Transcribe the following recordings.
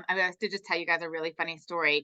I have to just tell you guys a really funny story.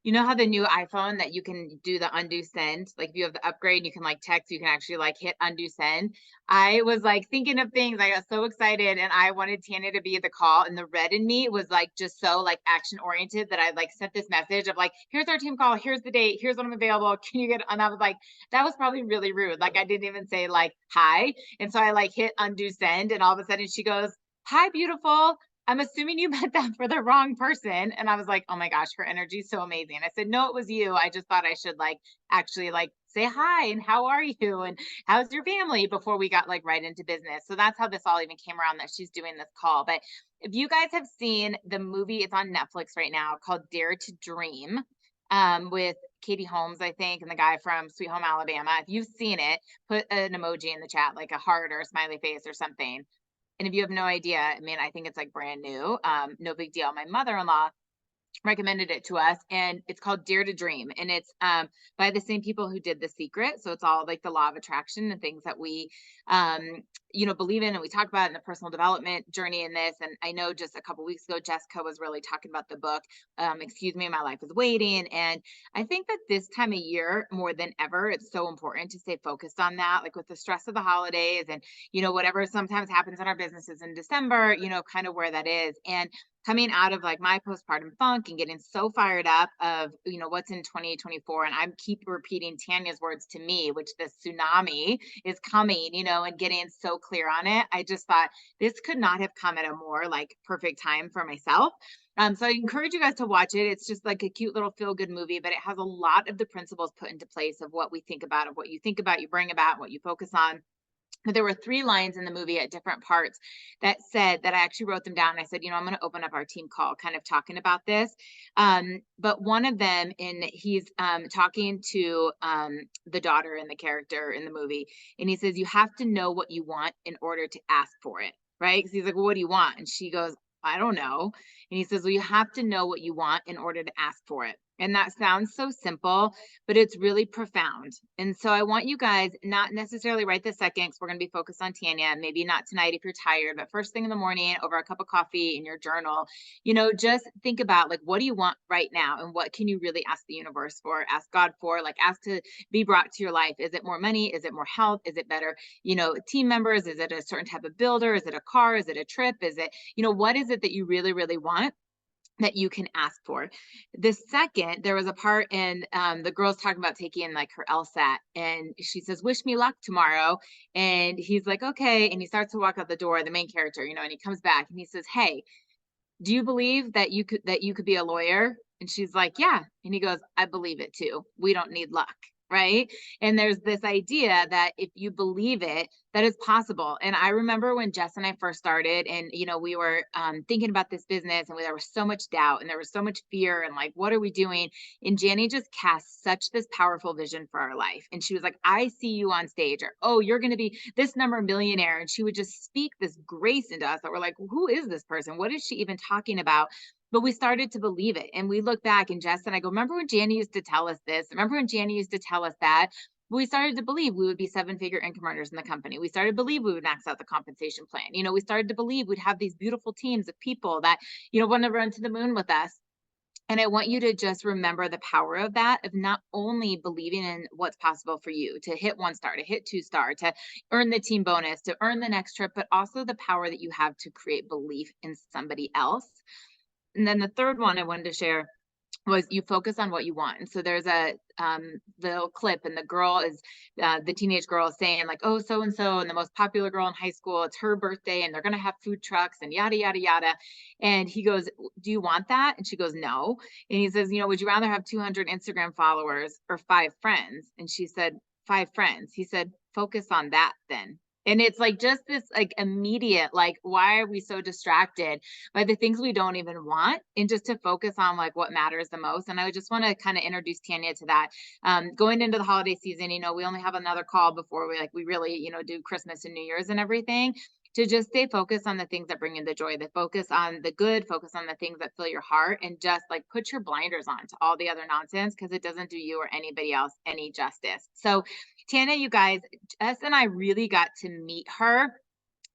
You know how the new iPhone that you can do the undo send, like if you have the upgrade, you can like text, you can actually like hit undo send. I was like thinking of things. I got so excited and I wanted Tanya to be the call. And the red in me was like just so like action oriented that I like sent this message of like, here's our team call, here's the date, here's when I'm available. Can you get, and I was like, that was probably really rude. Like I didn't even say like hi. And so I like hit undo send and all of a sudden she goes, hi, beautiful. I'm assuming you meant that for the wrong person. And I was like, oh my gosh, her energy is so amazing. I said, no, it was you. I just thought I should like actually like say hi and how are you and how's your family before we got like right into business. So that's how this all even came around that she's doing this call. But if you guys have seen the movie, it's on Netflix right now called Dare to Dream, with Katie Holmes, I think, and the guy from Sweet Home Alabama. If you've seen it, put an emoji in the chat, like a heart or a smiley face or something. And if you have no idea, I mean, I think it's like brand new. No big deal. My mother-in-law recommended it to us, and it's called Dare to Dream, and it's by the same people who did The Secret. So it's all like the law of attraction and things that we believe in and we talk about in the personal development journey in this. And I know just a couple weeks ago Jessica was really talking about the book, Excuse Me, My Life is Waiting. And I think that this time of year more than ever it's so important to stay focused on that, like with the stress of the holidays and whatever sometimes happens in our businesses in December, kind of where that is. And coming out of like my postpartum funk and getting so fired up of what's in 2024, and I keep repeating Tanya's words to me, which the tsunami is coming, and getting so clear on it. I just thought this could not have come at a more like perfect time for myself. So I encourage you guys to watch it. It's just like a cute little feel good movie, but it has a lot of the principles put into place of what we think about, of what you think about, you bring about, what you focus on. But there were 3 lines in the movie at different parts that said that I actually wrote them down. I said, I'm going to open up our team call kind of talking about this. But one of them, he's talking to the daughter and the character in the movie. And he says, you have to know what you want in order to ask for it. Right. Because he's like, well, what do you want? And she goes, I don't know. And he says, well, you have to know what you want in order to ask for it. And that sounds so simple, but it's really profound. And so I want you guys not necessarily right this second, because we're going to be focused on Tanya, maybe not tonight if you're tired, but first thing in the morning over a cup of coffee in your journal, just think about like, what do you want right now? And what can you really ask the universe for, ask God for, like ask to be brought to your life? Is it more money? Is it more health? Is it better, team members? Is it a certain type of builder? Is it a car? Is it a trip? Is it, what is it that you really, really want that you can ask for? The second, there was a part in the girl's talking about taking like her LSAT, and she says, wish me luck tomorrow. And he's like, okay. And he starts to walk out the door, the main character, and he comes back and he says, hey, do you believe that you could be a lawyer? And she's like, yeah. And he goes, I believe it too. We don't need luck. Right. And there's this idea that if you believe it, that is possible. And I remember when Jess and I first started and, we were thinking about this business and there was so much doubt and there was so much fear and like, what are we doing? And Janny just cast such this powerful vision for our life. And she was like, I see you on stage, or, oh, you're going to be this number millionaire. And she would just speak this grace into us that we're like, who is this person? What is she even talking about? But we started to believe it. And we look back and Jess and I go, remember when Janny used to tell us this? Remember when Janny used to tell us that? We started to believe we would be 7-figure income earners in the company. We started to believe we would max out the compensation plan. We started to believe we'd have these beautiful teams of people that, want to run to the moon with us. And I want you to just remember the power of that, of not only believing in what's possible for you to hit 1-star, to hit 2-star, to earn the team bonus, to earn the next trip, but also the power that you have to create belief in somebody else. And then the third one I wanted to share was you focus on what you want. And so there's a little clip and the girl is the teenage girl is saying like, oh, so-and-so and the most popular girl in high school, it's her birthday and they're going to have food trucks and yada, yada, yada. And he goes, do you want that? And she goes, no. And he says, would you rather have 200 Instagram followers or 5 friends? And she said, 5 friends. He said, focus on that then. And it's like just this like immediate, like, why are we so distracted by the things we don't even want, and just to focus on like what matters the most. And I would just want to kind of introduce Tanya to that. Going into the holiday season, we only have another call before we really, do Christmas and New Year's and everything, to just stay focused on the things that bring you the joy, that focus on the good, focus on the things that fill your heart, and just like put your blinders on to all the other nonsense, because it doesn't do you or anybody else any justice. So Tanya, you guys, Jess and I really got to meet her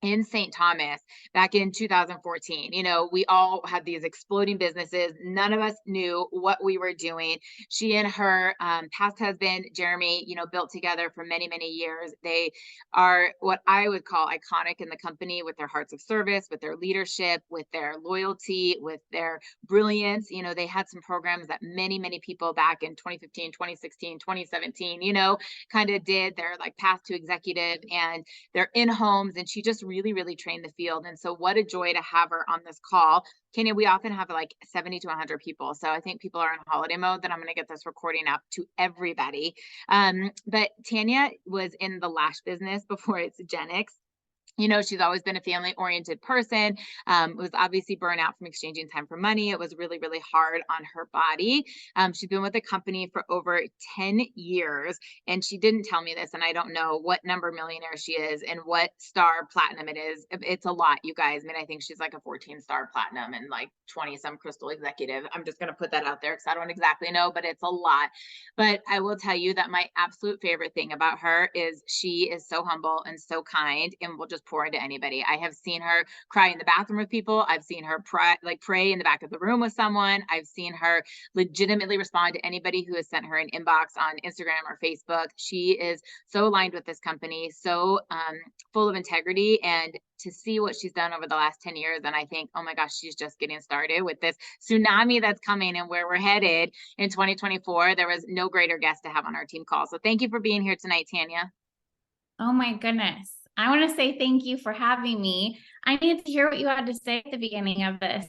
in St. Thomas back in 2014. You know, we all had these exploding businesses. None of us knew what we were doing. She and her past husband, Jeremy, you know, built together for many, many years. They are what I would call iconic in the company with their hearts of service, with their leadership, with their loyalty, with their brilliance. You know, they had some programs that many, many people back in 2015, 2016, 2017, you know, kind of did. They're like path to executive, and they're in homes, and she just really, really trained the field. And so what a joy to have her on this call. Kenya, we often have like 70 to 100 people. So I think people are in holiday mode that I'm going to get this recording up to everybody. But Tanya was in the lash business before it's Genix. You know, she's always been a family oriented person. Was obviously burnt out from exchanging time for money. It was really, really hard on her body. She's been with the company for over 10 years, and she didn't tell me this, and I don't know what number millionaire she is and what star platinum it is. It's a lot, you guys. I mean, I think she's like a 14-star platinum and like 20 some crystal executive. I'm just going to put that out there because I don't exactly know, but it's a lot. But I will tell you that my absolute favorite thing about her is she is so humble and so kind and will just pour into anybody. I have seen her cry in the bathroom with people. I've seen her pray in the back of the room with someone. I've seen her legitimately respond to anybody who has sent her an inbox on Instagram or Facebook. She is so aligned with this company, so full of integrity, and to see what she's done over the last 10 years. And I think, oh my gosh, she's just getting started with this tsunami that's coming and where we're headed in 2024. There was no greater guest to have on our team call. So thank you for being here tonight, Tanya. Oh my goodness. I want to say thank you for having me. I needed to hear what you had to say at the beginning of this.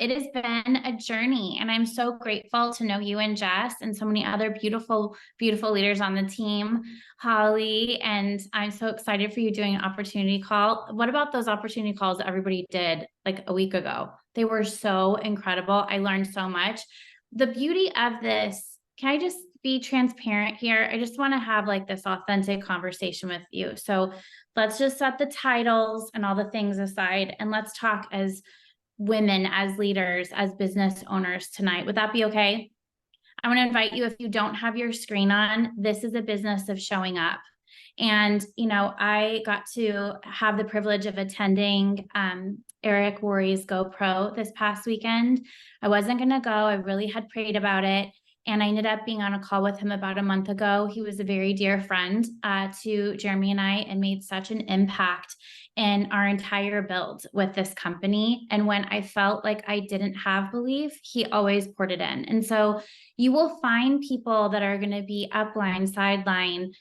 It has been a journey, and I'm so grateful to know you and Jess and so many other beautiful, beautiful leaders on the team, Holly, and I'm so excited for you doing an opportunity call. What about those opportunity calls that everybody did like a week ago? They were so incredible. I learned so much. The beauty of this, can I just be transparent here? I just want to have like this authentic conversation with you. So let's just set the titles and all the things aside, and let's talk as women, as leaders, as business owners tonight. Would that be okay? I want to invite you, if you don't have your screen on, this is a business of showing up. And, you know, I got to have the privilege of attending Eric Worre's GoPro this past weekend. I wasn't going to go. I really had prayed about it. And I ended up being on a call with him about a month ago. He was a very dear friend to Jeremy and I, and made such an impact in our entire build with this company. And when I felt like I didn't have belief, he always poured it in. And so you will find people that are going to be upline, sideline,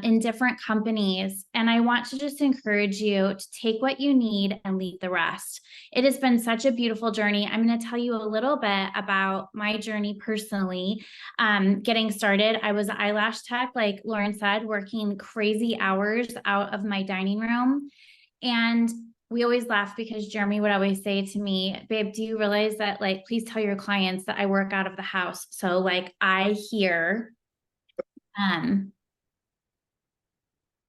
in different companies. And I want to just encourage you to take what you need and leave the rest. It has been such a beautiful journey. I'm going to tell you a little bit about my journey personally. Getting started, I was an eyelash tech, like Lauren said, working crazy hours out of my dining room. And we always laugh because Jeremy would always say to me, babe, do you realize that, like, please tell your clients that I work out of the house. So like I hear,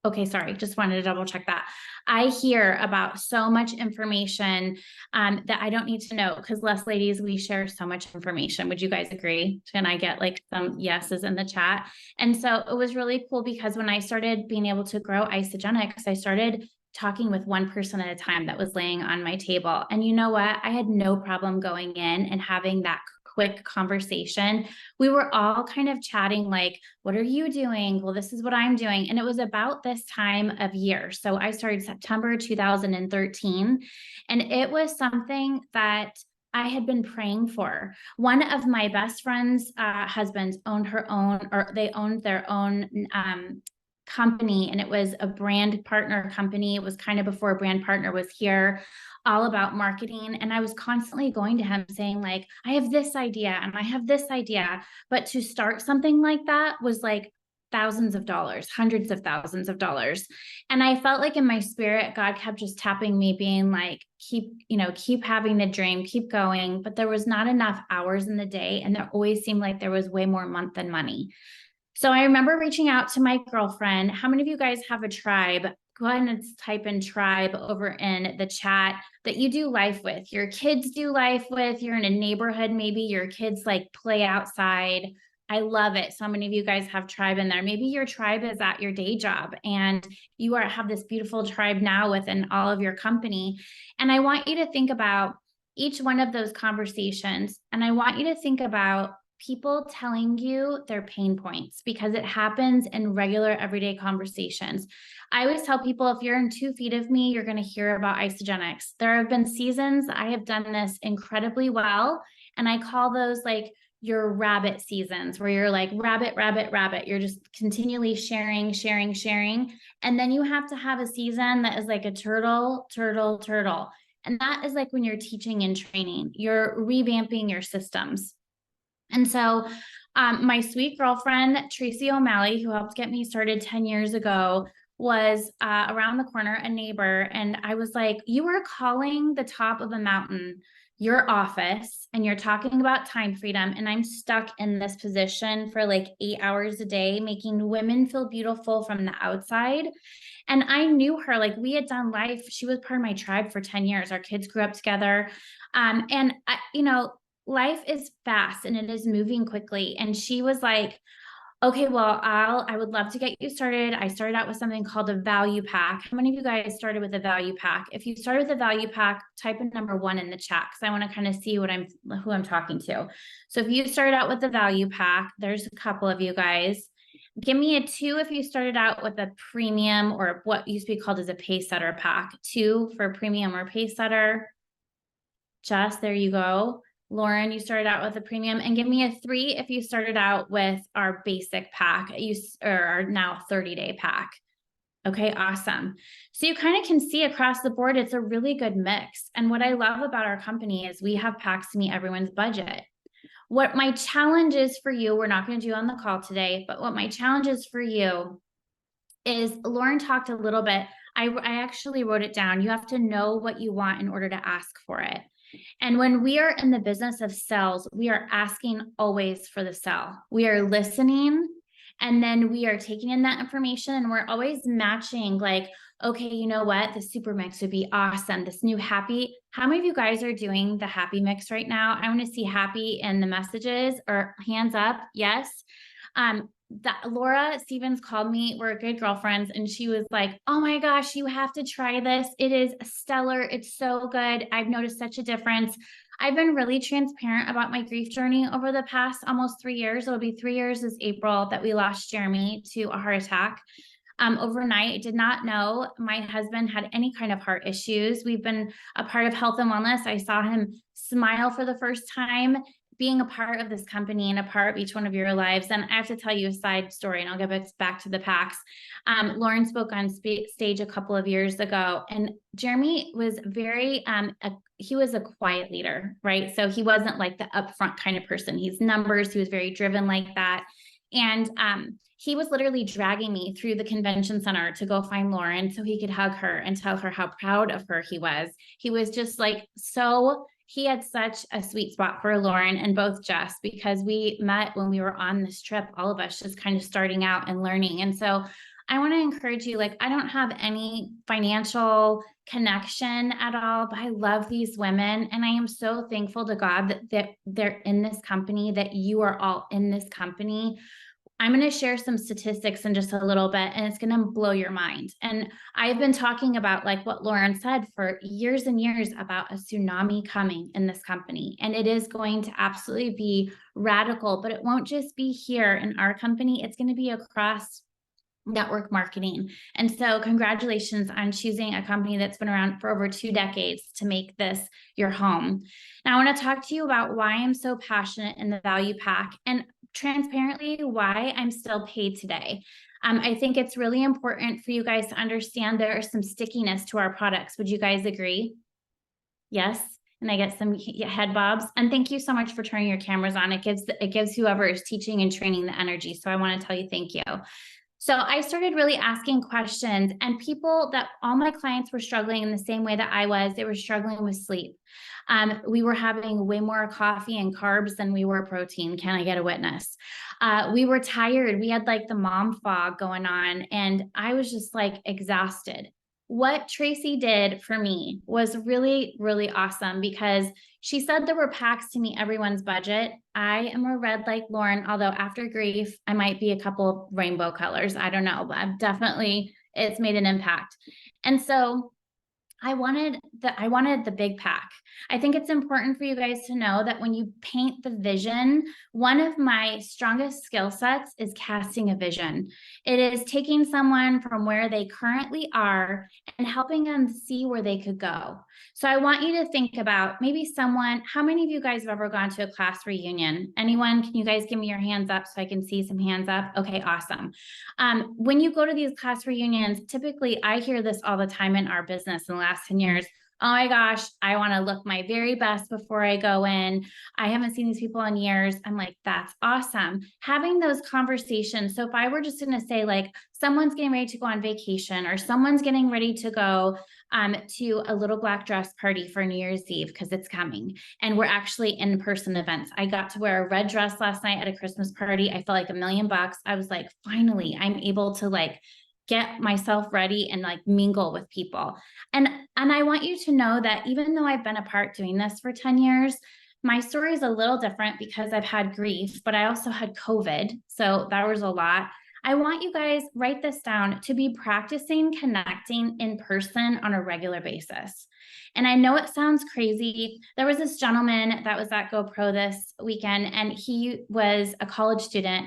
okay, sorry, just wanted to double check that. I hear about so much information that I don't need to know, because less ladies, we share so much information. Would you guys agree? Can I get like some yeses in the chat? And so it was really cool, because when I started being able to grow Isogenics, I started talking with one person at a time that was laying on my table. And you know what? I had no problem going in and having that quick conversation. We were all kind of chatting like, what are you doing? Well, this is what I'm doing. And it was about this time of year. So I started September 2013, and it was something that I had been praying for. One of my best friend's husbands owned they owned their own company, and it was a brand partner company. It was kind of before a brand partner was here, all about marketing. And I was constantly going to him saying like, I have this idea and I have this idea, but to start something like that was like thousands of dollars, hundreds of thousands of dollars. And I felt like in my spirit, God kept just tapping me, being like, keep having the dream, keep going. But there was not enough hours in the day. And there always seemed like there was way more month than money. So I remember reaching out to my girlfriend. How many of you guys have a tribe? Go ahead and type in tribe over in the chat that you do life with. Your kids do life with. You're in a neighborhood, maybe your kids like play outside. I love it. So many of you guys have tribe in there. Maybe your tribe is at your day job and you have this beautiful tribe now within all of your company. And I want you to think about each one of those conversations. And I want you to think about people telling you their pain points, because it happens in regular everyday conversations. I always tell people, if you're in 2 feet of me, you're going to hear about isogenics. There have been seasons I have done this incredibly well. And I call those like your rabbit seasons, where you're like rabbit, rabbit, rabbit. You're just continually sharing, sharing, sharing. And then you have to have a season that is like a turtle, turtle, turtle. And that is like when you're teaching and training, you're revamping your systems. And so my sweet girlfriend, Tracy O'Malley, who helped get me started 10 years ago, was around the corner, a neighbor. And I was like, you are calling the top of a mountain your office and you're talking about time freedom. And I'm stuck in this position for like 8 hours a day, making women feel beautiful from the outside. And I knew her, like we had done life. She was part of my tribe for 10 years. Our kids grew up together. And life is fast and it is moving quickly. And she was like, okay, well, I would love to get you started. I started out with something called a value pack. How many of you guys started with a value pack? If you started with a value pack, type in number 1 in the chat, because I want to kind of see who I'm talking to. So if you started out with the value pack, there's a couple of you guys. Give me a 2 if you started out with a premium, or what used to be called as a pay setter pack. 2 for premium or pay setter. Just there you go. Lauren, you started out with a premium, and give me a 3 if you started out with our basic pack, or our now 30-day pack. Okay, awesome. So you kind of can see across the board, it's a really good mix. And what I love about our company is we have packs to meet everyone's budget. What my challenge is for you, we're not going to do on the call today, but what my challenge is for you is, Lauren talked a little bit. I actually wrote it down. You have to know what you want in order to ask for it. And when we are in the business of sales, we are asking always for the sell. We are listening, and then we are taking in that information, and we're always matching, like, okay, you know what? The super mix would be awesome. This new happy. How many of you guys are doing the happy mix right now? I want to see happy in the messages, or hands up. Yes. Laura Stevens called me. We're good girlfriends. And she was like, oh my gosh, you have to try this. It is stellar. It's so good. I've noticed such a difference. I've been really transparent about my grief journey over the past almost 3 years. It'll be 3 years this April that we lost Jeremy to a heart attack. Overnight, I did not know my husband had any kind of heart issues. We've been a part of health and wellness. I saw him smile for the first time, being a part of this company and a part of each one of your lives. And I have to tell you a side story, and I'll get back to the packs. Lauren spoke on stage a couple of years ago, and Jeremy was he was a quiet leader, right? So he wasn't like the upfront kind of person. He's numbers. He was very driven like that. And he was literally dragging me through the convention center to go find Lauren so he could hug her and tell her how proud of her he was. He was just like, he had such a sweet spot for Lauren and both Jess, because we met when we were on this trip, all of us just kind of starting out and learning. And so I want to encourage you, like, I don't have any financial connection at all, but I love these women. And I am so thankful to God that they're in this company, that you are all in this company. I'm going to share some statistics in just a little bit, and it's going to blow your mind. And I've been talking about, like what Lauren said, for years and years, about a tsunami coming in this company. And it is going to absolutely be radical, but it won't just be here in our company. It's going to be across network marketing. And so congratulations on choosing a company that's been around for over 2 decades to make this your home. Now I want to talk to you about why I'm so passionate in the value pack, and transparently why I'm still paid today. I think it's really important for you guys to understand there is some stickiness to our products. Would you guys agree? Yes. And I get some head bobs. And thank you so much for turning your cameras on. It gives whoever is teaching and training the energy. So I want to tell you thank you. So I started really asking questions, and all my clients were struggling in the same way that I was. They were struggling with sleep. We were having way more coffee and carbs than we were protein. Can I get a witness? We were tired. We had like the mom fog going on, and I was just like exhausted. what Tracy did for me was really, really awesome because she said there were packs to meet everyone's budget. I am a red like Lauren, although after grief, I might be a couple rainbow colors. I don't know, but I've definitely, it's made an impact. And so I wanted the big pack. I think it's important for you guys to know that when you paint the vision, one of my strongest skill sets is casting a vision. It is taking someone from where they currently are and helping them see where they could go. So I want you to think about maybe someone, how many of you guys have ever gone to a class reunion? Anyone? Can you guys give me your hands up so I can see some hands up? Okay, awesome. When you go to these class reunions, typically I hear this all the time in our business in the last 10 years. Oh my gosh, I want to look my very best before I go in. I haven't seen these people in years. I'm like, that's awesome. Having those conversations. So if I were just going to say like someone's getting ready to go on vacation or someone's getting ready to go to a little black dress party for New Year's Eve because it's coming and we're actually in-person events. I got to wear a red dress last night at a Christmas party. I felt like $1,000,000. I was like, finally, I'm able to like get myself ready and like mingle with people. And I want you to know that even though I've been apart doing this for 10 years, my story is a little different because I've had grief, but I also had COVID. So that was a lot. I want you guys write this down to be practicing connecting in person on a regular basis. And I know it sounds crazy. There was this gentleman that was at GoPro this weekend, and he was a college student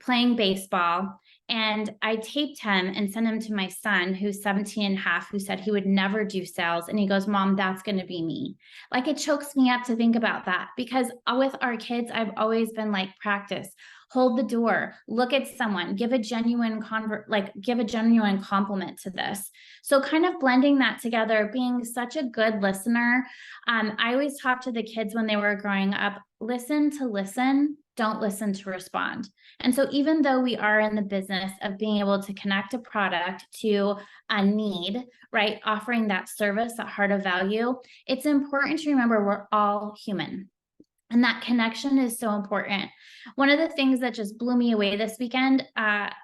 playing baseball. And I taped him and sent him to my son, who's 17 and a half, who said he would never do sales. And he goes, Mom, that's going to be me. Like it chokes me up to think about that because with our kids, I've always been like, practice, hold the door, look at someone, give a genuine compliment to this. So kind of blending that together, being such a good listener. I always talk to the kids when they were growing up, listen to listen, don't listen to respond. And so even though we are in the business of being able to connect a product to a need, right, offering that service, that heart of value, it's important to remember we're all human. And that connection is so important. One of the things that just blew me away this weekend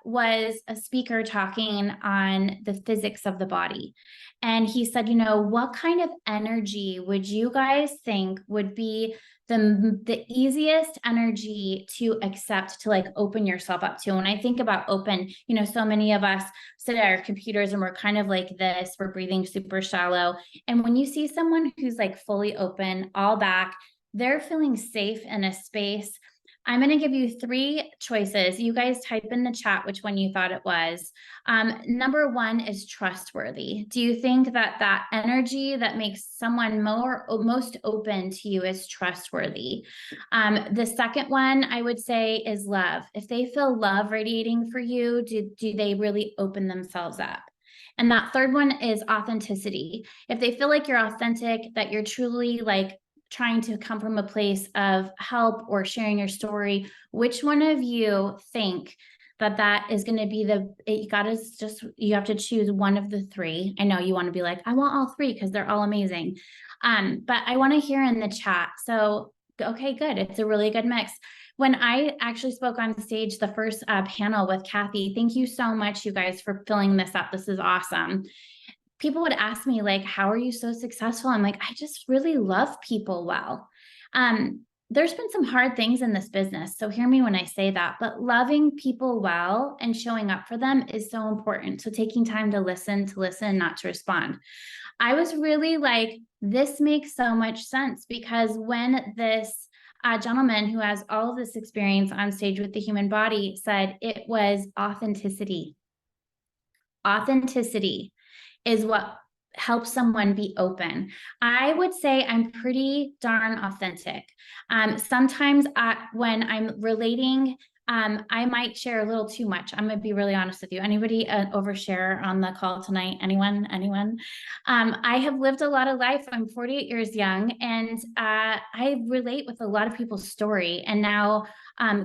was a speaker talking on the physics of the body. And he said, what kind of energy would you guys think would be the easiest energy to accept, to like open yourself up to? When I think about open, so many of us sit at our computers and we're kind of like this, we're breathing super shallow. And when you see someone who's like fully open, all back, they're feeling safe in a space. I'm going to give you 3 choices. You guys type in the chat which one you thought it was. Number 1 is trustworthy. Do you think that energy that makes someone most open to you is trustworthy? The second one I would say is love. If they feel love radiating for you, do they really open themselves up? And that third one is authenticity. If they feel like you're authentic, that you're truly like trying to come from a place of help or sharing your story, which one of you think that is going to be you have to choose one of the 3. I know you want to be like, I want all 3 because they're all amazing. But I want to hear in the chat. So, okay, good. It's a really good mix. When I actually spoke on stage, the first panel with Kathy, thank you so much, you guys, for filling this up. This is awesome. People would ask me like, how are you so successful? I'm like, I just really love people well. There's been some hard things in this business, so hear me when I say that, but loving people well and showing up for them is so important. So taking time to listen, not to respond. I was really like, this makes so much sense because when this gentleman who has all of this experience on stage with the human body said it was authenticity. Authenticity is what helps someone be open. I would say I'm pretty darn authentic. Sometimes when I'm relating, I might share a little too much. I'm gonna be really honest with you. Anybody overshare on the call tonight? Anyone? I have lived a lot of life. I'm 48 years young, and I relate with a lot of people's story. And now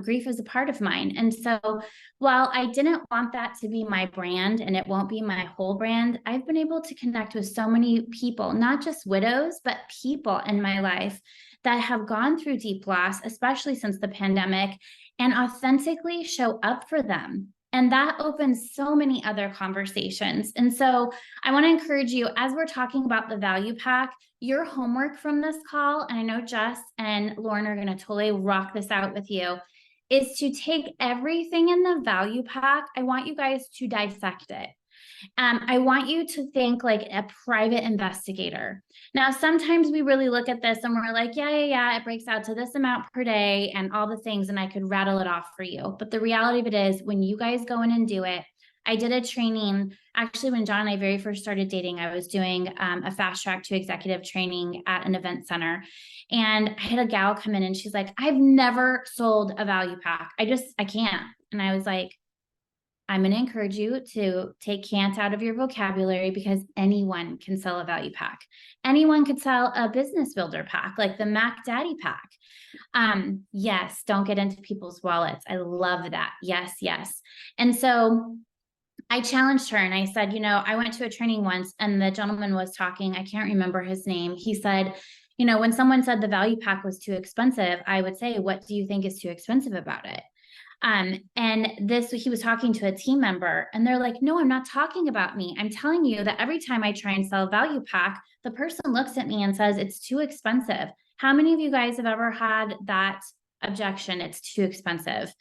grief is a part of mine. And so while I didn't want that to be my brand and it won't be my whole brand, I've been able to connect with so many people, not just widows, but people in my life that have gone through deep loss, especially since the pandemic, and authentically show up for them. And that opens so many other conversations. And so I want to encourage you, as we're talking about the value pack, your homework from this call, and I know Jess and Lauren are going to totally rock this out with you, is to take everything in the value pack. I want you guys to dissect it. I want you to think like a private investigator. Now, sometimes we really look at this and we're like, yeah, it breaks out to this amount per day and all the things, and I could rattle it off for you. But the reality of it is, when you guys go in and do it, I did a training. Actually, when John and I very first started dating, I was doing a fast track to executive training at an event center. And I had a gal come in and she's like, I've never sold a value pack. I can't. And I was like, I'm going to encourage you to take can't out of your vocabulary, because anyone can sell a value pack. Anyone could sell a business builder pack, like the Mac Daddy pack. Yes, don't get into people's wallets. I love that. Yes. And so I challenged her and I said, I went to a training once and the gentleman was talking. I can't remember his name. He said, when someone said the value pack was too expensive, I would say, what do you think is too expensive about it? And he was talking to a team member and they're like, no, I'm not talking about me. I'm telling you that every time I try and sell a value pack, the person looks at me and says, it's too expensive. How many of you guys have ever had that objection? It's too expensive.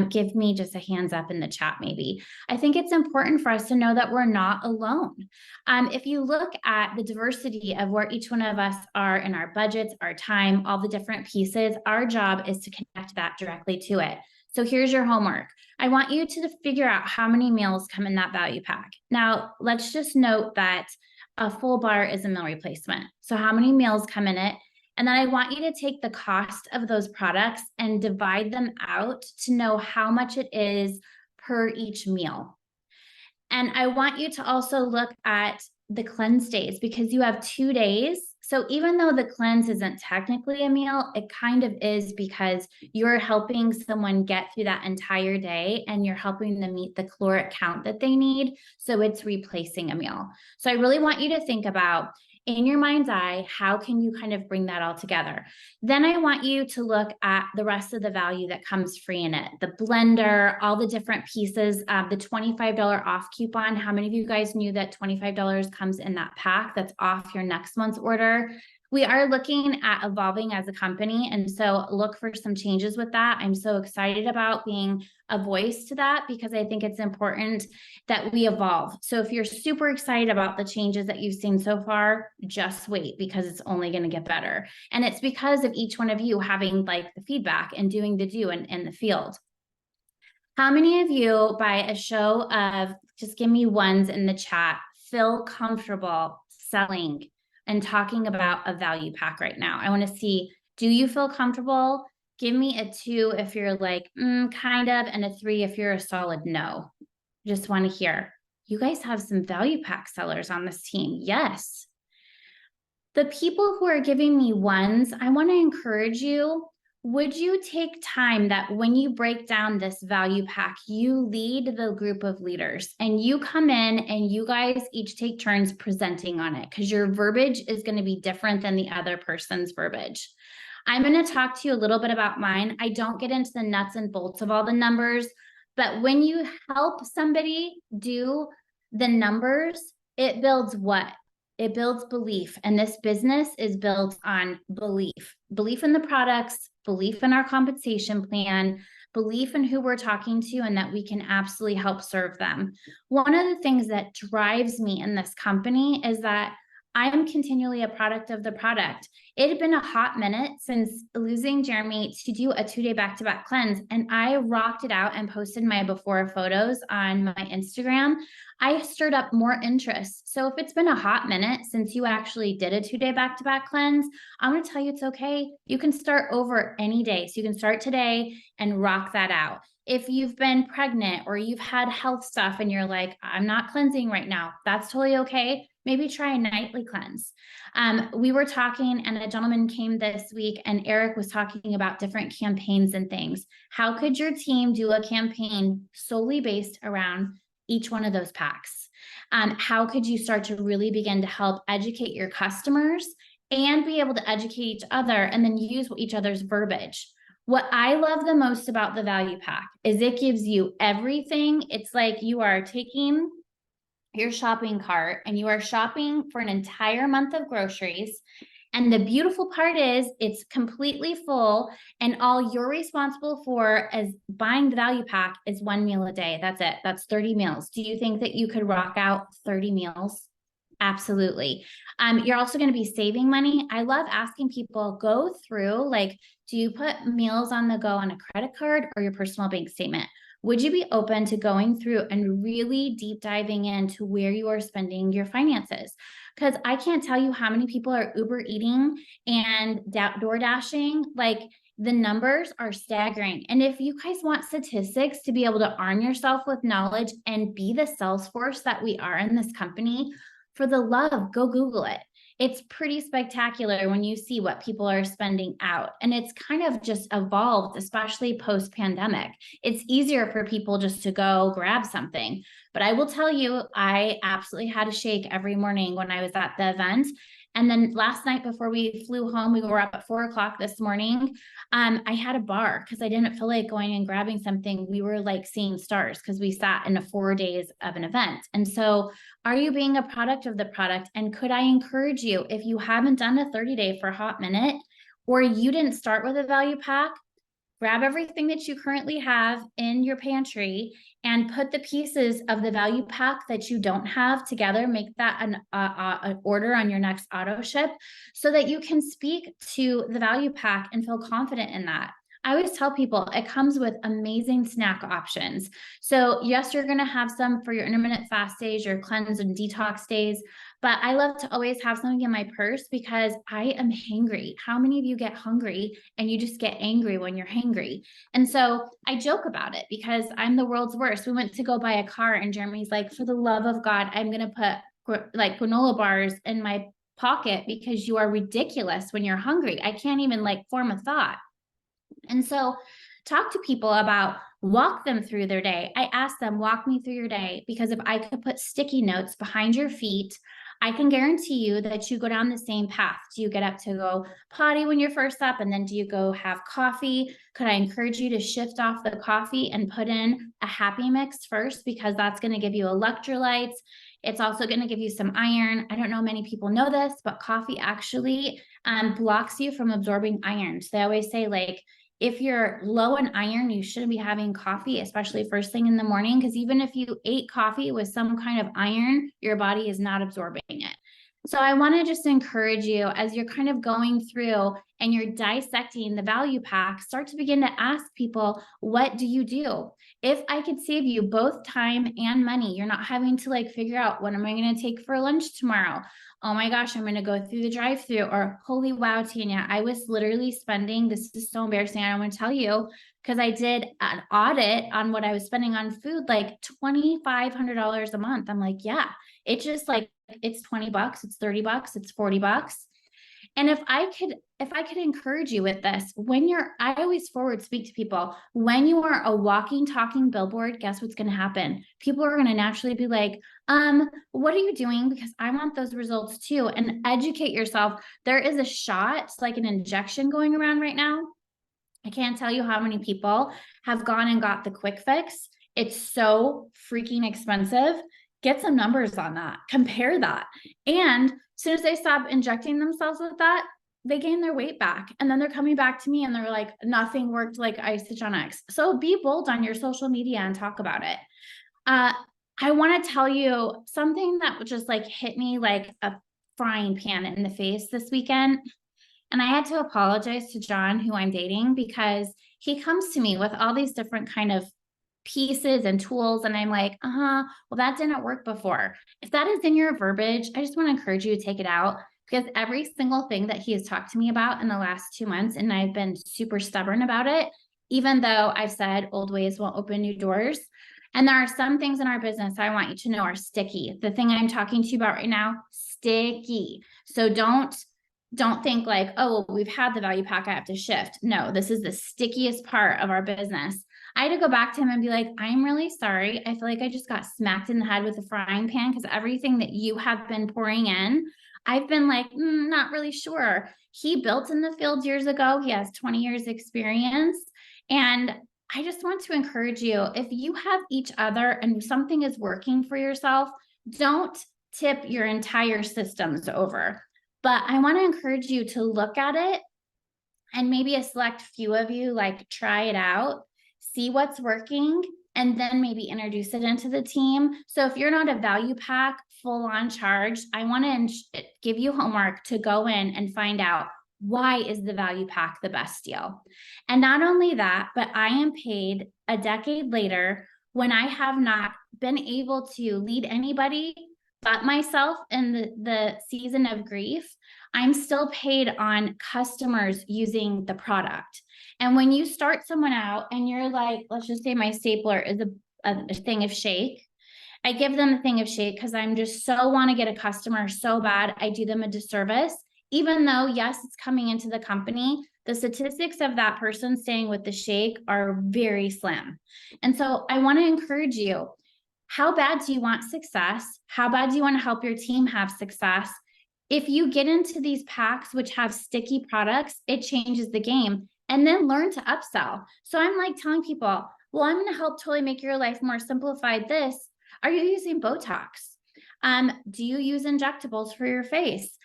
Give me just a hands up in the chat, maybe. I think it's important for us to know that we're not alone. If you look at the diversity of where each one of us are in our budgets, our time, all the different pieces, our job is to connect that directly to it. So here's your homework. I want you to figure out how many meals come in that value pack. Now, let's just note that a full bar is a meal replacement. So how many meals come in it? And then I want you to take the cost of those products and divide them out to know how much it is per each meal. And I want you to also look at the cleanse days, because you have 2 days. So even though the cleanse isn't technically a meal, it kind of is, because you're helping someone get through that entire day and you're helping them meet the caloric count that they need. So it's replacing a meal. So I really want you to think about, in your mind's eye, how can you kind of bring that all together? Then I want you to look at the rest of the value that comes free in it. The blender, all the different pieces, the $25 off coupon. How many of you guys knew that $25 comes in that pack that's off your next month's order? We are looking at evolving as a company, and so look for some changes with that. I'm so excited about being a voice to that, because I think it's important that we evolve. So if you're super excited about the changes that you've seen so far, just wait, because it's only going to get better. And it's because of each one of you having like the feedback and doing the do in the field. How many of you, by a show of, just give me ones in the chat, feel comfortable selling and talking about a value pack right now? I want to see, do you feel comfortable? Give me a 2 if you're like, kind of, and a 3 if you're a solid no. Just want to hear. You guys have some value pack sellers on this team. Yes. The people who are giving me ones, I want to encourage you. Would you take time that when you break down this value pack, you lead the group of leaders and you come in and you guys each take turns presenting on it, because your verbiage is going to be different than the other person's verbiage. I'm going to talk to you a little bit about mine. I don't get into the nuts and bolts of all the numbers, but when you help somebody do the numbers, it builds what? It builds belief. And this business is built on belief. Belief in the products, belief in our compensation plan, belief in who we're talking to, and that we can absolutely help serve them. One of the things that drives me in this company is that I am continually a product of the product. It had been a hot minute since losing Jeremy to do a 2-day back-to-back cleanse, and I rocked it out and posted my before photos on my Instagram. I stirred up more interest. So if it's been a hot minute since you actually did a 2-day back-to-back cleanse, I'm going to tell you it's okay. You can start over any day. So you can start today and rock that out. If you've been pregnant or you've had health stuff and you're like, I'm not cleansing right now, that's totally okay. Maybe try a nightly cleanse. We were talking and a gentleman came this week and Eric was talking about different campaigns and things. How could your team do a campaign solely based around each one of those packs? How could you start to really begin to help educate your customers and be able to educate each other and then use each other's verbiage? What I love the most about the value pack is it gives you everything. It's like you are taking your shopping cart and you are shopping for an entire month of groceries. And the beautiful part is it's completely full, and all you're responsible for as buying the value pack is 1 meal a day. That's it. That's 30 meals. Do you think that you could rock out 30 meals? Absolutely. You're also going to be saving money. I love asking people go through, like, do you put meals on the go on a credit card or your personal bank statement? Would you be open to going through and really deep diving into where you are spending your finances? Because I can't tell you how many people are Uber eating and door dashing. Like, the numbers are staggering. And if you guys want statistics to be able to arm yourself with knowledge and be the sales force that we are in this company, for the love, go Google it. It's pretty spectacular when you see what people are spending out. And it's kind of just evolved, especially post pandemic. It's easier for people just to go grab something. But I will tell you, I absolutely had a shake every morning when I was at the event. And then last night before we flew home, we were up at 4 o'clock this morning. I had a bar because I didn't feel like going and grabbing something. We were like seeing stars because we sat in 4 days of an event. And so are you being a product of the product? And could I encourage you, if you haven't done a 30-day for a hot minute, or you didn't start with a value pack, grab everything that you currently have in your pantry and put the pieces of the value pack that you don't have together. Make that an order on your next auto ship so that you can speak to the value pack and feel confident in that. I always tell people it comes with amazing snack options. So yes, you're going to have some for your intermittent fast days, your cleanse and detox days, but I love to always have something in my purse because I am hangry. How many of you get hungry and you just get angry when you're hangry? And so I joke about it because I'm the world's worst. We went to go buy a car and Jeremy's like, for the love of God, I'm going to put like granola bars in my pocket because you are ridiculous when you're hungry. I can't even like form a thought. And so talk to people about walk them through their day. I ask them, walk me through your day, because if I could put sticky notes behind your feet, I can guarantee you that you go down the same path. Do you get up to go potty when you're first up? And then do you go have coffee? Could I encourage you to shift off the coffee and put in a happy mix first? Because that's going to give you electrolytes. It's also going to give you some iron. I don't know many people know this, but coffee actually blocks you from absorbing iron. So they always say, like, if you're low in iron, you shouldn't be having coffee, especially first thing in the morning, because even if you ate coffee with some kind of iron, your body is not absorbing it. So I want to just encourage you, as you're kind of going through and you're dissecting the value pack, start to begin to ask people, what do you do? If I could save you both time and money, you're not having to like figure out, what am I going to take for lunch tomorrow? Oh my gosh, I'm going to go through the drive-through, or holy wow, Tanya, I was literally spending, this is so embarrassing, I don't want to tell you, because I did an audit on what I was spending on food, like $2,500 a month. I'm like, yeah, it's just like, it's 20 bucks, it's 30 bucks, it's 40 bucks. And if I could encourage you with this, I always forward speak to people, when you are a walking, talking billboard, guess what's going to happen? People are going to naturally be like, what are you doing? Because I want those results too. And educate yourself. There is a shot, it's like an injection going around right now. I can't tell you how many people have gone and got the quick fix. It's so freaking expensive. Get some numbers on that, compare that. And as soon as they stop injecting themselves with that, they gain their weight back. And then they're coming back to me and they're like, nothing worked like Isogenics. So be bold on your social media and talk about it. I want to tell you something that just like hit me like a frying pan in the face this weekend. And I had to apologize to John, who I'm dating, because he comes to me with all these different kind of pieces and tools. And I'm like, well, that didn't work before. If that is in your verbiage, I just want to encourage you to take it out, because every single thing that he has talked to me about in the last 2 months, and I've been super stubborn about it, even though I've said old ways won't open new doors. And there are some things in our business I want you to know are sticky. The thing I'm talking to you about right now, sticky. So don't think like, oh, well, we've had the value pack, I have to shift. No, this is the stickiest part of our business. I had to go back to him and be like, I'm really sorry. I feel like I just got smacked in the head with a frying pan, because everything that you have been pouring in, I've been like, not really sure. He built in the field years ago. He has 20 years experience. And I just want to encourage you, if you have each other and something is working for yourself, don't tip your entire systems over. But I want to encourage you to look at it, and maybe a select few of you like try it out, see what's working, and then maybe introduce it into the team. So if you're not a value pack full on charge, I want to give you homework to go in and find out, why is the value pack the best deal? And not only that, but I am paid a decade later when I have not been able to lead anybody but myself in the season of grief. I'm still paid on customers using the product. And when you start someone out and you're like, let's just say my stapler is a thing of shake. I give them a thing of shake because I'm just so want to get a customer so bad. I do them a disservice, even though, yes, it's coming into the company. The statistics of that person staying with the shake are very slim. And so I want to encourage you. How bad do you want success? How bad do you want to help your team have success? If you get into these packs, which have sticky products, it changes the game. And then learn to upsell. So I'm like telling people, well, I'm going to help totally make your life more simplified. This, are you using Botox? Do you use injectables for your face?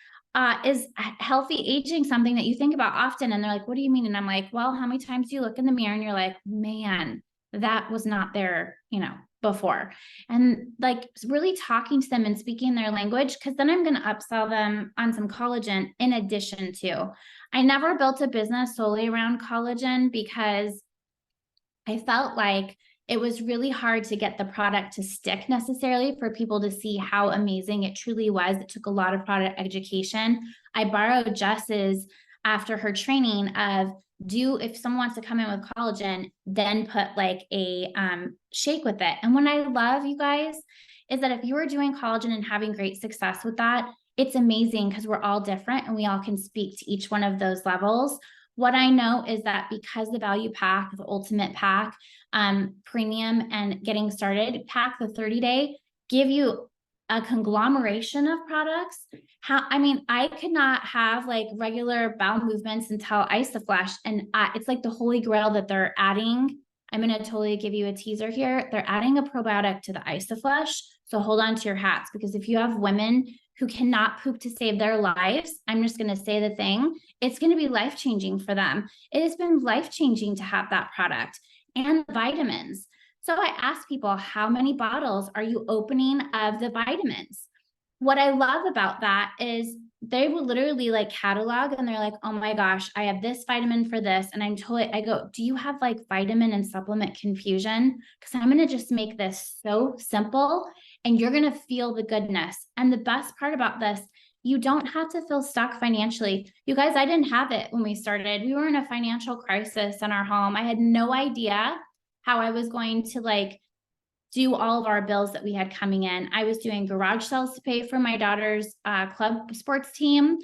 Is healthy aging something that you think about often? And they're like, what do you mean? And I'm like, well, how many times do you look in the mirror and you're like, man, that was not there, before? And like really talking to them and speaking their language, because then I'm going to upsell them on some collagen in addition to. I never built a business solely around collagen because I felt like it was really hard to get the product to stick necessarily for people to see how amazing it truly was. It took a lot of product education. I borrowed Jess's after her training of if someone wants to come in with collagen, then put like a shake with it. And what I love, you guys, is that if you are doing collagen and having great success with that, it's amazing because we're all different and we all can speak to each one of those levels. What I know is that because the value pack, the ultimate pack, premium and getting started pack, the 30-day, give you a conglomeration of products. I could not have like regular bowel movements until Isoflesh, and it's like the holy grail that they're adding. I'm going to totally give you a teaser here. They're adding a probiotic to the Isoflesh. So hold on to your hats, because if you have women who cannot poop to save their lives, I'm just going to say the thing, it's going to be life-changing for them. It has been life-changing to have that product and vitamins. So I ask people, how many bottles are you opening of the vitamins? What I love about that is they will literally like catalog and they're like, oh my gosh, I have this vitamin for this. And I go, do you have like vitamin and supplement confusion? Because I'm going to just make this so simple and you're going to feel the goodness. And the best part about this, you don't have to feel stuck financially. You guys, I didn't have it when we started. We were in a financial crisis in our home. I had no idea how I was going to like do all of our bills that we had coming in. I was doing garage sales to pay for my daughter's club sports team.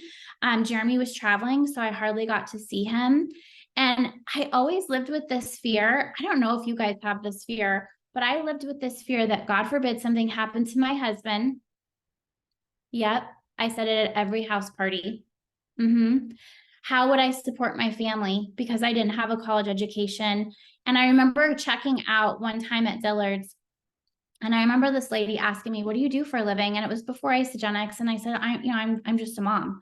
Jeremy was traveling, so I hardly got to see him. And I always lived with this fear. I don't know if you guys have this fear, but I lived with this fear that God forbid something happened to my husband. Yep, I said it at every house party. How would I support my family? Because I didn't have a college education. And I remember checking out one time at Dillard's. And I remember this lady asking me, what do you do for a living? And it was before Isogenics. And I said, I'm just a mom.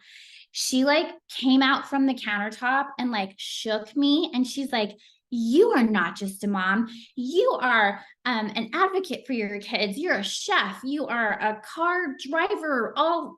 She like came out from the countertop and like shook me. And she's like, you are not just a mom. You are an advocate for your kids. You're a chef. You are a car driver.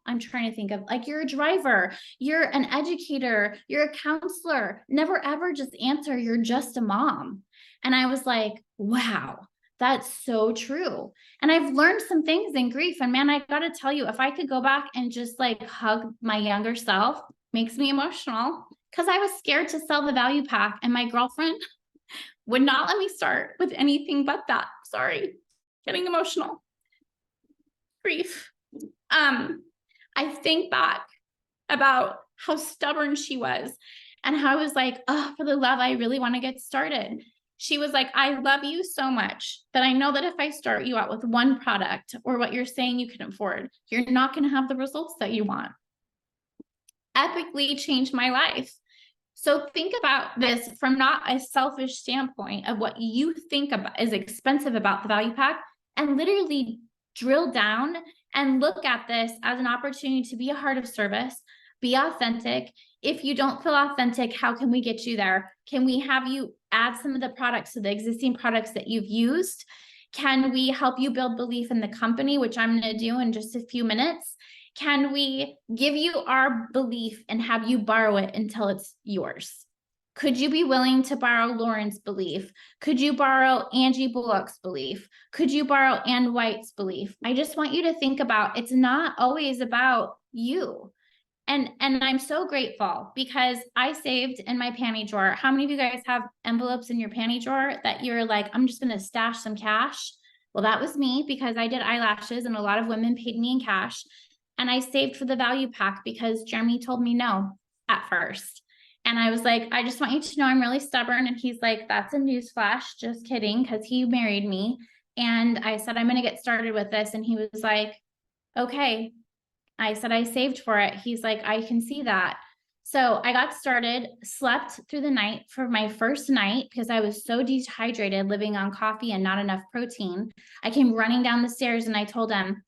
I'm trying to think of like, you're a driver. You're an educator. You're a counselor. Never, ever just answer, you're just a mom. And I was like, wow. That's so true. And I've learned some things in grief. And man, I got to tell you, if I could go back and just like hug my younger self, makes me emotional, because I was scared to sell the value pack. And my girlfriend would not let me start with anything but that. Sorry, getting emotional. Grief. I think back about how stubborn she was and how I was like, oh, for the love, I really want to get started. She was like, I love you so much that I know that if I start you out with one product or what you're saying you can afford, you're not going to have the results that you want. epically changed my life. So think about this from not a selfish standpoint of what you think about is expensive about the value pack, and literally drill down and look at this as an opportunity to be a heart of service, be authentic. If you don't feel authentic, how can we get you there? Can we have you add some of the products to the existing products that you've used? Can we help you build belief in the company, which I'm going to do in just a few minutes? Can we give you our belief and have you borrow it until it's yours? Could you be willing to borrow Lauren's belief? Could you borrow Angie Bullock's belief? Could you borrow Ann White's belief? I just want you to think about, it's not always about you. And I'm so grateful because I saved in my panty drawer. How many of you guys have envelopes in your panty drawer that you're like, I'm just going to stash some cash? Well, that was me because I did eyelashes and a lot of women paid me in cash. And I saved for the value pack because Jeremy told me no at first. And I was like, I just want you to know I'm really stubborn. And he's like, that's a newsflash. Just kidding. Because he married me. And I said, I'm going to get started with this. And he was like, okay. I said, I saved for it. He's like, I can see that. So I got started, slept through the night for my first night because I was so dehydrated living on coffee and not enough protein. I came running down the stairs and I told him,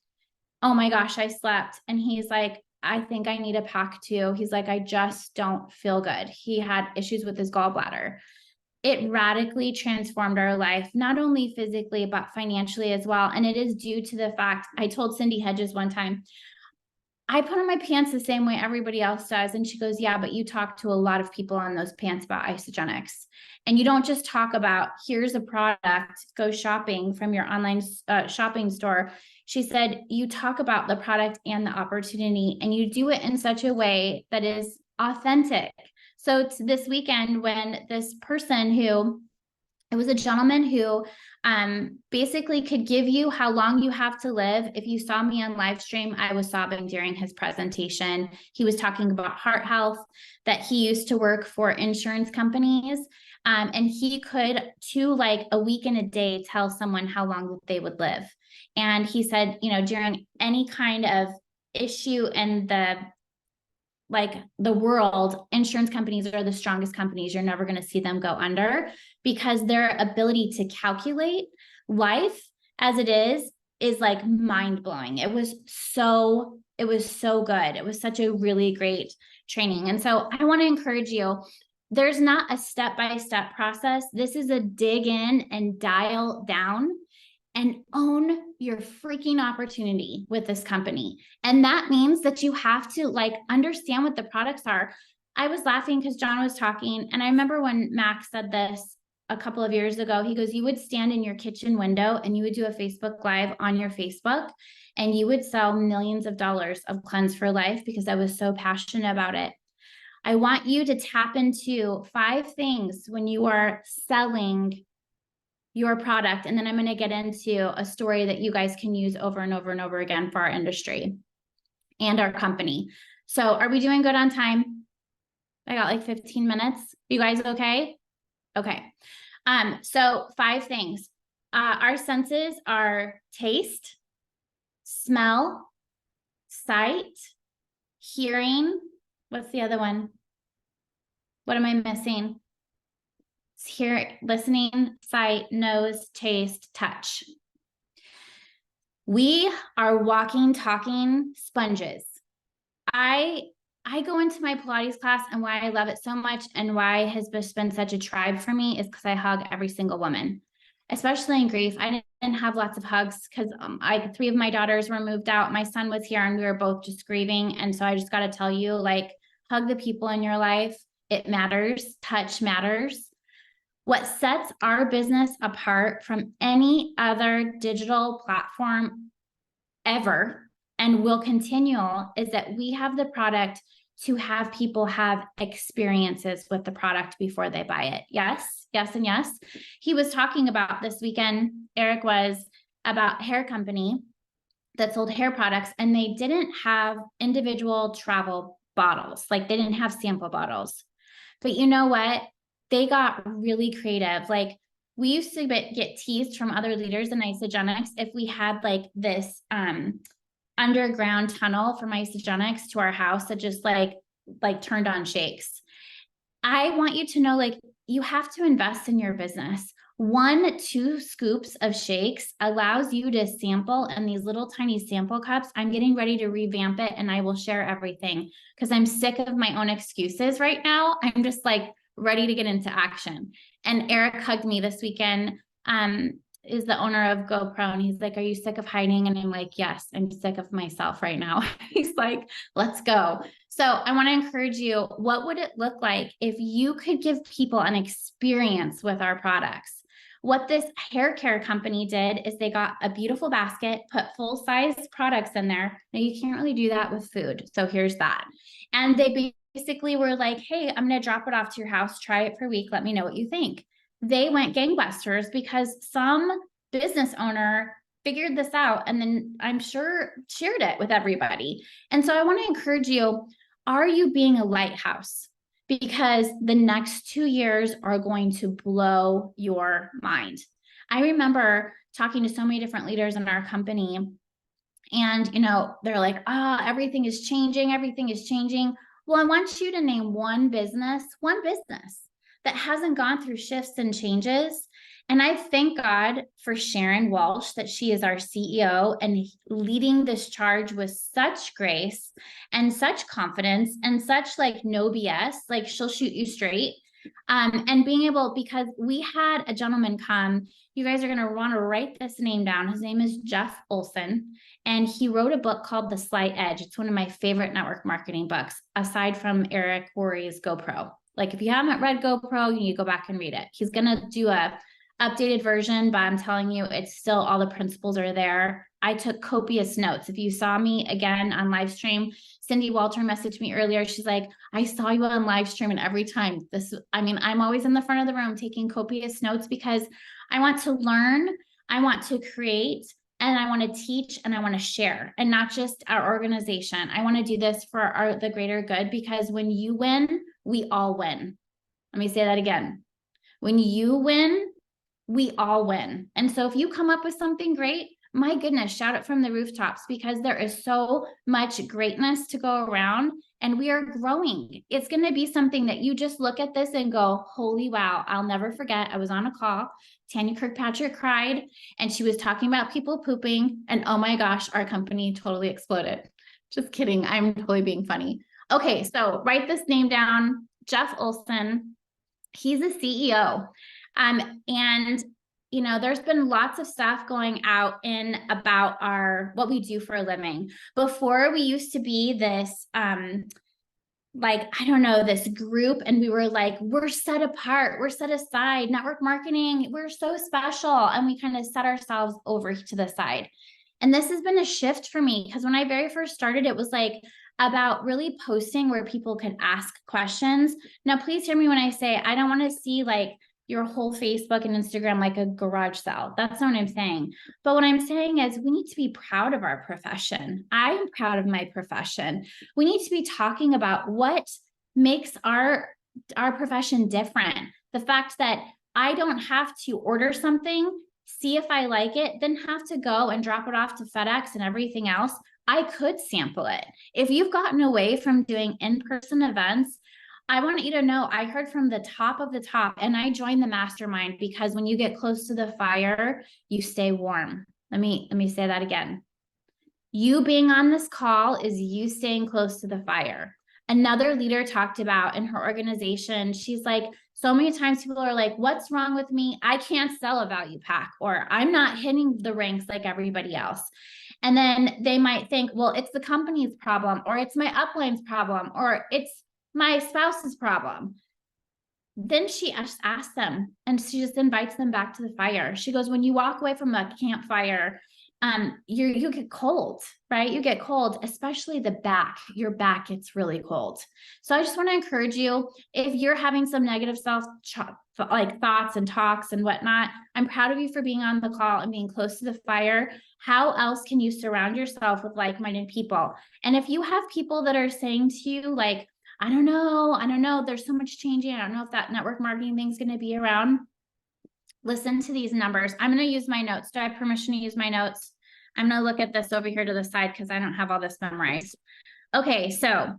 oh my gosh, I slept. And he's like, I think I need a pack too. He's like, I just don't feel good. He had issues with his gallbladder. It radically transformed our life, not only physically, but financially as well. And it is due to the fact I told Cindy Hedges one time, I put on my pants the same way everybody else does. And she goes, yeah, but you talk to a lot of people on those pants about Isogenics. And you don't just talk about, here's a product, go shopping from your online shopping store. She said, you talk about the product and the opportunity, and you do it in such a way that is authentic. So this weekend, when this person it was a gentleman who basically could give you how long you have to live. If you saw me on live stream, I was sobbing during his presentation. He was talking about heart health, that he used to work for insurance companies. And he could, to like a week and a day, tell someone how long they would live. And he said, during any kind of issue in the world, insurance companies are the strongest companies. You're never going to see them go under because their ability to calculate life as it is like mind blowing. It was so good. It was such a really great training. And so I want to encourage you, there's not a step-by-step process. This is a dig in and dial down and own your freaking opportunity with this company. And that means that you have to understand what the products are. I was laughing because John was talking, and I remember when Max said this a couple of years ago, he goes, you would stand in your kitchen window and you would do a Facebook Live on your Facebook and you would sell millions of dollars of Cleanse for Life because I was so passionate about it. I want you to tap into 5 things when you are selling your product. And then I'm going to get into a story that you guys can use over and over and over again for our industry and our company. So are we doing good on time? I got like 15 minutes. You guys okay? Okay. So 5 things. Our senses are taste, smell, sight, hearing. What's the other one? What am I missing? Hear, listening, sight, nose, taste, touch. We are walking, talking sponges. I go into my Pilates class, and why I love it so much and why it has just been such a tribe for me is because I hug every single woman, especially in grief. I didn't have lots of hugs because 3 of my daughters were moved out. My son was here and we were both just grieving. And so I just got to tell you, hug the people in your life. It matters. Touch matters. What sets our business apart from any other digital platform ever and will continue is that we have the product to have people have experiences with the product before they buy it. Yes, yes, and yes. He was talking about this weekend, Eric was, about a hair company that sold hair products, and they didn't have individual travel bottles. They didn't have sample bottles. But you know what? They got really creative. We used to get teased from other leaders in Isogenics if we had this underground tunnel from Isogenics to our house that just like turned on shakes. I want you to know, like, you have to invest in your business. 1-2 scoops of shakes allows you to sample in these little tiny sample cups. I'm getting ready to revamp it and I will share everything because I'm sick of my own excuses right now. I'm just like ready to get into action. And Eric hugged me this weekend. Is the owner of GoPro, and he's like, "Are you sick of hiding?" And I'm like, "Yes, I'm sick of myself right now." He's like, "Let's go." So I want to encourage you, what would it look like if you could give people an experience with our products? What this hair care company did is they got a beautiful basket, put full-size products in there. Now you can't really do that with food. So here's that. And they basically were like, "Hey, I'm going to drop it off to your house. Try it for a week. Let me know what you think." They went gangbusters because some business owner figured this out and then I'm sure shared it with everybody. And so I want to encourage you, are you being a lighthouse? Because the next 2 years are going to blow your mind. I remember talking to so many different leaders in our company, and they're like, everything is changing, everything is changing. Well, I want you to name one business that hasn't gone through shifts and changes. And I thank God for Sharon Walsh, that she is our CEO and leading this charge with such grace and such confidence and such like no BS, like she'll shoot you straight. And being able, because we had a gentleman come, you guys are going to want to write this name down. His name is Jeff Olson, and he wrote a book called The Slight Edge. It's one of my favorite network marketing books, aside from Eric Worre's GoPro. Like if you haven't read GoPro, you need to go back and read it. He's going to do a updated version, but I'm telling you, it's still, all the principles are there. I took copious notes. If you saw me again on live stream, Cindy Walter messaged me earlier. She's like, "I saw you on live stream, and every time I'm always in the front of the room taking copious notes because I want to learn, I want to create, and I want to teach, and I want to share, and not just our organization. I want to do this for the greater good, because when you win, we all win." Let me say that again. When you win, we all win. And so if you come up with something great, my goodness, shout it from the rooftops, because there is so much greatness to go around and we are growing. It's going to be something that you just look at this and go, holy wow, I'll never forget. I was on a call. Tanya Kirkpatrick cried and she was talking about people pooping, and oh my gosh, our company totally exploded. Just kidding. I'm totally being funny. Okay, so write this name down. Jeff Olson. He's a CEO. And there's been lots of stuff going out in about what we do for a living. Before, we used to be this, this group, and we were like, we're set apart, we're set aside, network marketing, we're so special. And we kind of set ourselves over to the side. And this has been a shift for me, because when I very first started, it was like about really posting where people could ask questions. Now, please hear me when I say, I don't want to see like your whole Facebook and Instagram like a garage sale. That's not what I'm saying. But what I'm saying is we need to be proud of our profession. I am proud of my profession. We need to be talking about what makes our profession different. The fact that I don't have to order something, see if I like it, then have to go and drop it off to FedEx and everything else. I could sample it. If you've gotten away from doing in-person events, I want you to know, I heard from the top of the top, and I joined the mastermind because when you get close to the fire, you stay warm. Let me say that again. You being on this call is you staying close to the fire. Another leader talked about in her organization, she's like, so many times people are like, what's wrong with me? I can't sell a value pack, or I'm not hitting the ranks like everybody else. And then they might think, well, it's the company's problem, or it's my upline's problem, or it's my spouse's problem. Then she asks them, and she just invites them back to the fire. She goes, when you walk away from a campfire, you get cold, right? You get cold, especially the back. Your back gets really cold. So I just want to encourage you, if you're having some negative thoughts and talks and whatnot, I'm proud of you for being on the call and being close to the fire. How else can you surround yourself with like-minded people? And if you have people that are saying to you, like, I don't know, there's so much changing, I don't know if that network marketing thing's going to be around. Listen to these numbers. I'm going to use my notes. Do I have permission to use my notes? I'm going to look at this over here to the side because I don't have all this memorized. Okay, so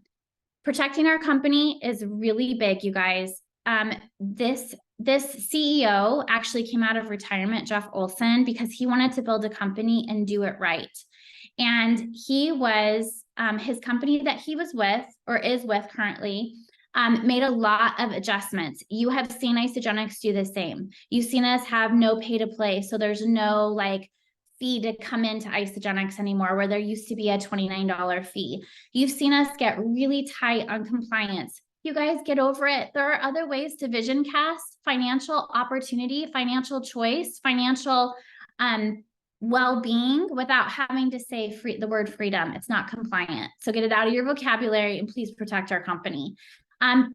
Protecting our company is really big, you guys. This CEO actually came out of retirement, Jeff Olson, because he wanted to build a company and do it right. And he was, his company that he was with or is with currently, made a lot of adjustments. You have seen Isagenix do the same. You've seen us have no pay to play. So there's no like fee to come into Isagenix anymore, where there used to be a $29 fee. You've seen us get really tight on compliance. You guys get over it. There are other ways to vision cast, financial opportunity, financial choice, financial well-being without having to say the word freedom. It's not compliant. So get it out of your vocabulary and please protect our company.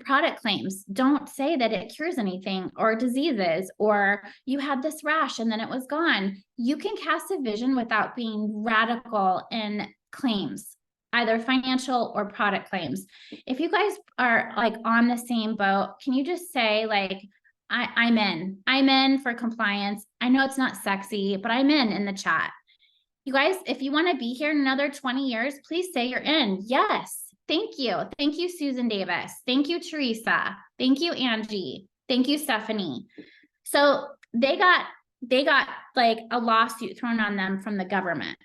Product claims, don't say that it cures anything or diseases, or you had this rash and then it was gone. You can cast a vision without being radical in claims, either financial or product claims. If you guys are like on the same boat, can you just say like, I'm in for compliance. I know it's not sexy, but I'm in the chat. You guys, if you want to be here in another 20 years, please say you're in. Yes. Thank you. Thank you, Susan Davis. Thank you, Teresa. Thank you, Angie. Thank you, Stephanie. So they got like a lawsuit thrown on them from the government.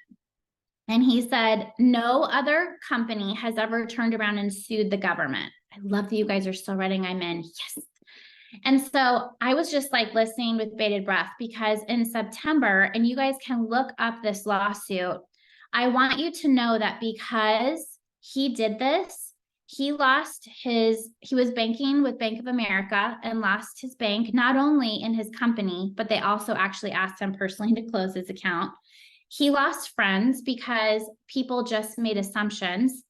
And he said, no other company has ever turned around and sued the government. I love that you guys are still writing I'm in. Yes. And so I was just like listening with bated breath, because in September, and you guys can look up this lawsuit, I want you to know that because he did this, he was banking with Bank of America and lost his bank, not only in his company, but they also actually asked him personally to close his account. He lost friends because people just made assumptions.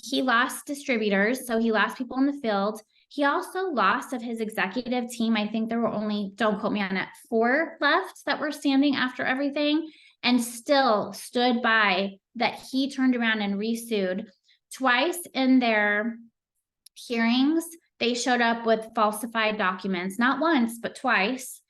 He lost distributors, so he lost people in the field. He also lost of his executive team. I think there were only, don't quote me on it, 4 left that were standing after everything, and still stood by that he turned around and resued. Twice in their hearings, they showed up with falsified documents, not once, but twice.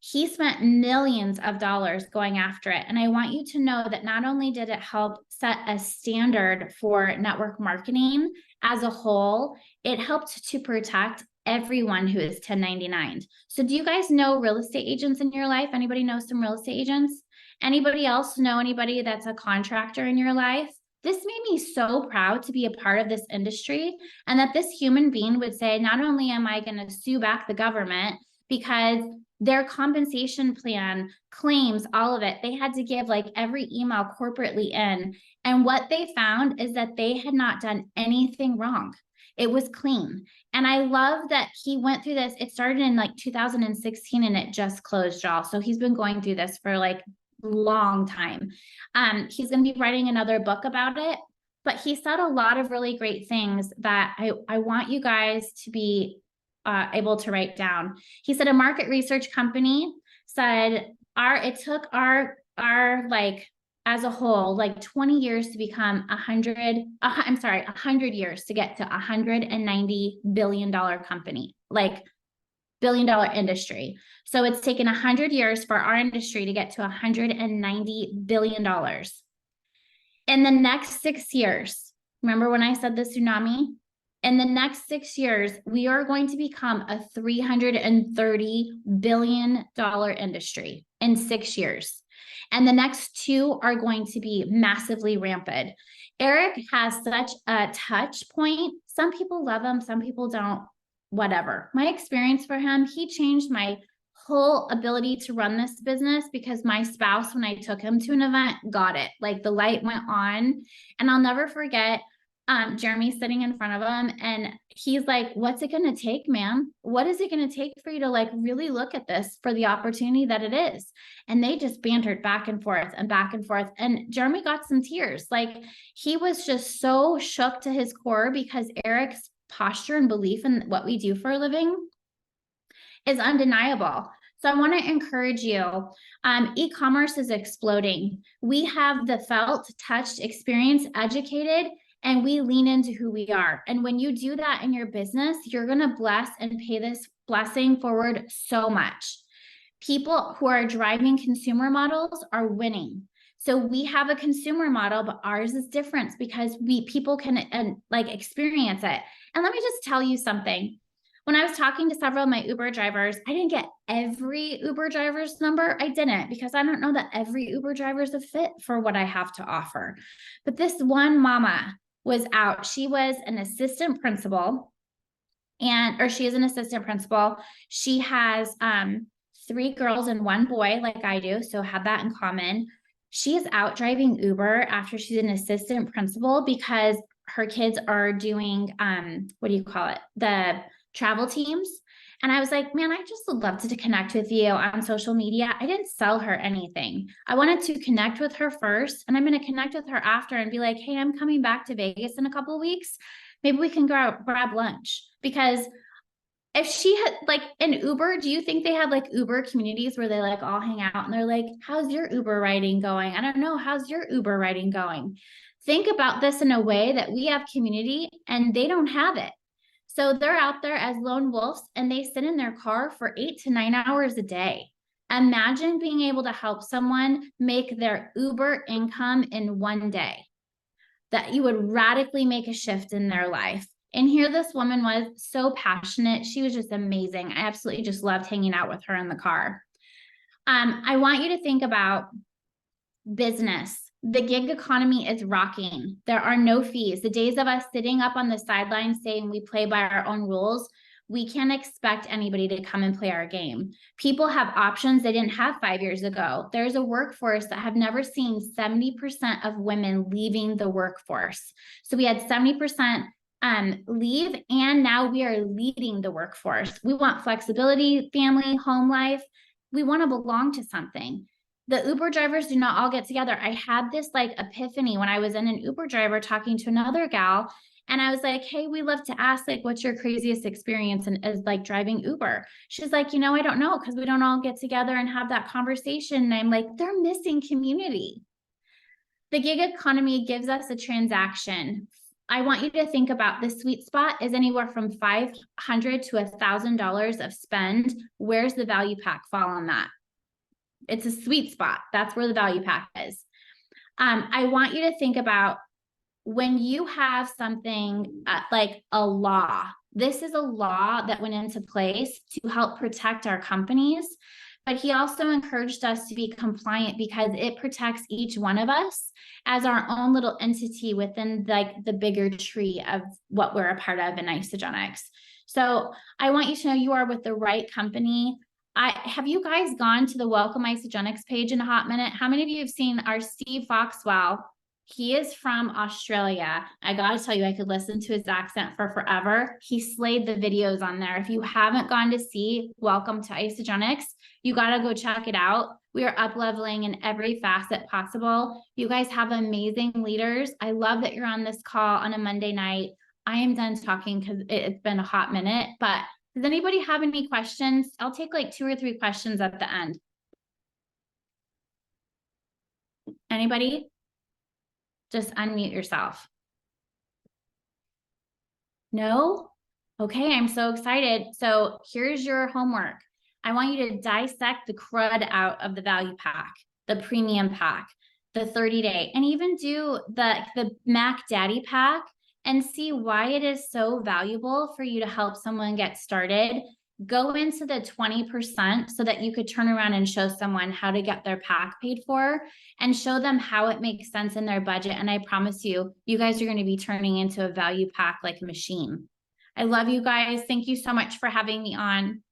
He spent millions of dollars going after it. And I want you to know that not only did it help set a standard for network marketing as a whole, it helped to protect everyone who is 1099. So do you guys know real estate agents in your life? Anybody know some real estate agents? Anybody else know anybody that's a contractor in your life? This made me so proud to be a part of this industry, and that this human being would say, not only am I going to sue back the government because their compensation plan, claims, all of it, they had to give like every email corporately in. And what they found is that they had not done anything wrong. It was clean. And I love that he went through this. It started in like 2016 and it just closed, y'all. So he's been going through this for like long time. He's going to be writing another book about it, but he said a lot of really great things that I want you guys to be able to write down. He said a market research company said it took our like as a whole, like 20 years to become 100 years to get to $190 billion company, like billion-dollar industry. So it's taken 100 years for our industry to get to $190 billion. In the next 6 years, remember when I said the tsunami? In the next 6 years, we are going to become a $330 billion industry in 6 years. And the next 2 are going to be massively rampant. Eric has such a touch point. Some people love him, some people don't, whatever. My experience for him, he changed my whole ability to run this business, because my spouse, when I took him to an event, got it. Like the light went on, and I'll never forget Jeremy sitting in front of him, and he's like, what's it going to take, ma'am? What is it going to take for you to like really look at this for the opportunity that it is? And they just bantered back and forth and back and forth. And Jeremy got some tears. Like he was just so shook to his core, because Eric's posture and belief in what we do for a living is undeniable. So I want to encourage you. E-commerce is exploding. We have the felt, touched, experienced, educated, and we lean into who we are. And when you do that in your business, you're going to bless and pay this blessing forward so much. People who are driving consumer models are winning. So we have a consumer model, but ours is different because people can like experience it. And let me just tell you something. When I was talking to several of my Uber drivers, I didn't get every Uber driver's number. I didn't, because I don't know that every Uber driver is a fit for what I have to offer. But this one mama was out. She was an assistant principal, or she is an assistant principal. She has 3 girls and 1 boy, like I do, so had that in common. She is out driving Uber after she's an assistant principal because her kids are doing what do you call it? The travel teams. And I was like, man, I just would love to connect with you on social media. I didn't sell her anything. I wanted to connect with her first, and I'm going to connect with her after and be like, hey, I'm coming back to Vegas in a couple of weeks. Maybe we can grab lunch. Because if she had like an Uber, do you think they have like Uber communities where they like all hang out and they're like, how's your Uber riding going? I don't know. How's your Uber riding going? Think about this in a way that we have community and they don't have it. So they're out there as lone wolves and they sit in their car for 8 to 9 hours a day. Imagine being able to help someone make their Uber income in 1 day. That you would radically make a shift in their life. And here this woman was so passionate. She was just amazing. I absolutely just loved hanging out with her in the car. I want you to think about business. The gig economy is rocking. There are no fees. The days of us sitting up on the sidelines saying we play by our own rules, we can't expect anybody to come and play our game. People have options they didn't have 5 years ago. There's a workforce that have never seen 70% of women leaving the workforce. So we had 70% leave, and now we are leading the workforce. We want flexibility, family, home life. We want to belong to something. The Uber drivers do not all get together. I had this like epiphany when I was in an Uber driver talking to another gal. And I was like, hey, we love to ask, like, what's your craziest experience as like driving Uber? She's like, I don't know, because we don't all get together and have that conversation. And I'm like, they're missing community. The gig economy gives us a transaction. I want you to think about the sweet spot is anywhere from $500 to $1,000 of spend. Where's the value pack fall on that? It's a sweet spot. That's where the value pack is. I want you to think about when you have something like a law. This is a law that went into place to help protect our companies, but he also encouraged us to be compliant because it protects each one of us as our own little entity within like the bigger tree of what we're a part of in Isogenics. So I want you to know you are with the right company. Have you guys gone to the Welcome Isogenics page in a hot minute? How many of you have seen our Steve Foxwell? He is from Australia. I gotta tell you, I could listen to his accent for forever. He slayed the videos on there. If you haven't gone to see Welcome to Isogenics, you gotta go check it out. We are up leveling in every facet possible. You guys have amazing leaders. I love that you're on this call on a Monday night. I am done talking because it's been a hot minute, but does anybody have any questions? I'll take like 2 or 3 questions at the end. Anybody? Just unmute yourself. No? Okay, I'm so excited. So here's your homework. I want you to dissect the crud out of the value pack, the premium pack, the 30-day, and even do the Mac Daddy pack and see why it is so valuable for you to help someone get started. Go into the 20% so that you could turn around and show someone how to get their pack paid for and show them how it makes sense in their budget. And I promise you, you guys are going to be turning into a value pack like a machine. I love you guys. Thank you so much for having me on.